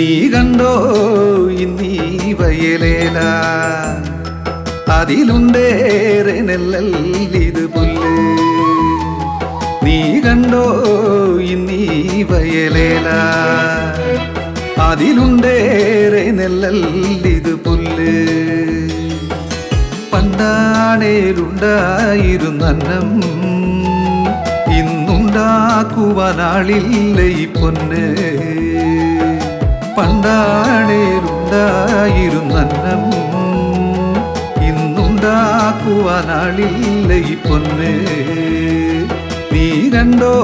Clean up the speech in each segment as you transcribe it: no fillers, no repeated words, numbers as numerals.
നീ കണ്ടോ ഇന്നീ വയലേല അതിലുണ്ടേറെ നെല്ലല്ലിത് പുല്ല്. നീ കണ്ടോ ഇന്നീ വയലേല അതിലുണ്ടേറെ നെല്ലല്ലിത് പുല്ല്. പണ്ടാണേലുണ്ടായിരുന്നന്നം ഇന്നുണ്ടാക്കുവാനാളില്ല ഈ പൊന്ന്. പണ്ടാണേലുണ്ടായിരുന്നന്നം ഇന്നുണ്ടാക്കുവാനാളില്ല ഈ പൊന്ന്. നീ കണ്ടോ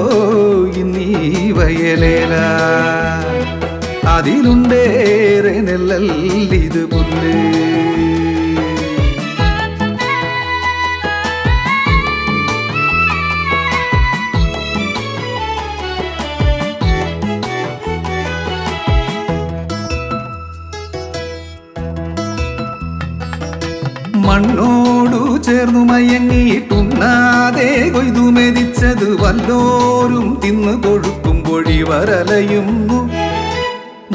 ഇന്നീ വയലേല അതിലുണ്ടേറെ നെല്ലല്ലിത് പുല്ല്. മണ്ണോടു ചേർന്നു മയങ്ങിയിട്ടുണ്ണാതെ കൊയ്തു മെതിച്ചത് വല്ലോരും തിന്നു കൊഴുക്കുമ്പൊഴി വരലയുന്നു.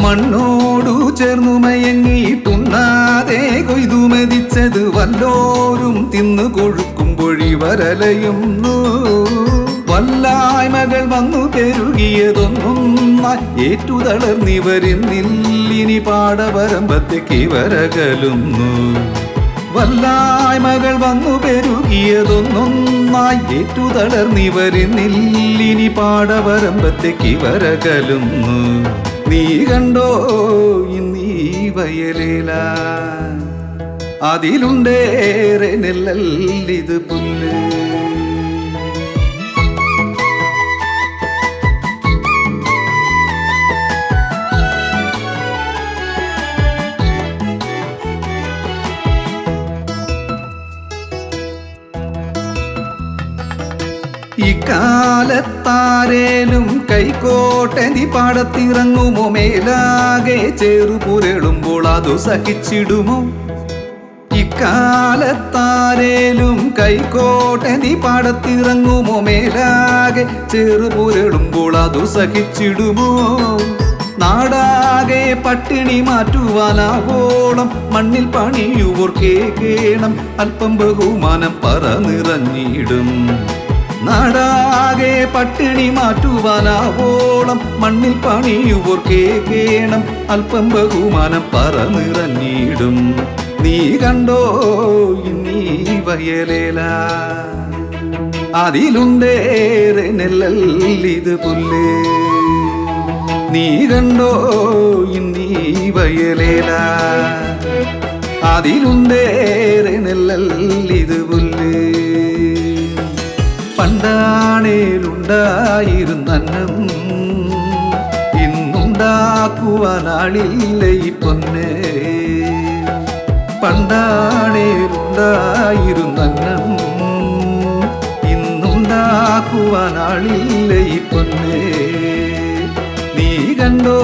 മണ്ണോടു ചേർന്നു മയങ്ങിയിട്ടുണ്ണാതെ കൊയ്തു മെതിച്ചത് വല്ലോരും തിന്നു കൊഴുക്കുമ്പൊഴി വരലയുന്നു. വല്ലായ്മകൾ വന്നു പെരുകിയതൊന്നൊന്നായി ഏറ്റുതളർന്നിവരിന്നില്ലിനി പാടവരമ്പത്തേക്ക് വരകലുന്നു. വല്ലായ്മകൾ വന്നു പെരുകിയതൊന്നൊന്നായി ഏറ്റുതളർന്നിവരിന്നില്ലിനി പാടവരമ്പത്തേക്ക് വരകലുന്നു. നീ കണ്ടോ ഇന്നീ വയലേല അതിലുണ്ടേറെ നെല്ലല്ലിത് പുല്ല്. ഇക്കാലത്താരേലും കൈക്കോട്ടനി പാടത്തിറങ്ങുമോ? മേലാകെ ചേറുപുരളുമ്പോൾ അതു സഹിച്ചിടുമോ? ഇക്കാലത്താരേലും കൈക്കോട്ടനി പാടത്തിറങ്ങുമോ? മേലാകെ ചേറുപുരളുമ്പോൾ അതു സഹിച്ചിടുമോ? നാടാകെ പട്ടിണി മാറ്റുവാനാവോളം മണ്ണിൽ പണിയുവോർ കേൾക്കണം അല്പം ബഹുമാനം പറ നിറഞ്ഞിടും. നാടാകെ പട്ടിണി മാറ്റുവാനാവോളം മണ്ണിൽ പണിയുവോർ കേൾക്കണം അല്പം ബഹുമാനം പറ നിറഞ്ഞിടും. നീ കണ്ടോ ഇന്നീ വയലേല അതിലുണ്ടേറെ നെല്ലല്ലിത് പുല്ല്. നീ കണ്ടോ ഇന്നീ വയലേല അതിലുണ്ടേറെ നെല്ലല്ലിത് പുല്ല്. പണ്ടാണേലുണ്ടായിരുന്നന്നം ഇന്നുണ്ടാക്കുവാനാളില്ല ഈ പൊന്ന്. പണ്ടാണേലുണ്ടായിരുന്നന്നം ഇന്നുണ്ടാക്കുവാനാളില്ല ഈ പൊന്ന്. നീ കണ്ടോ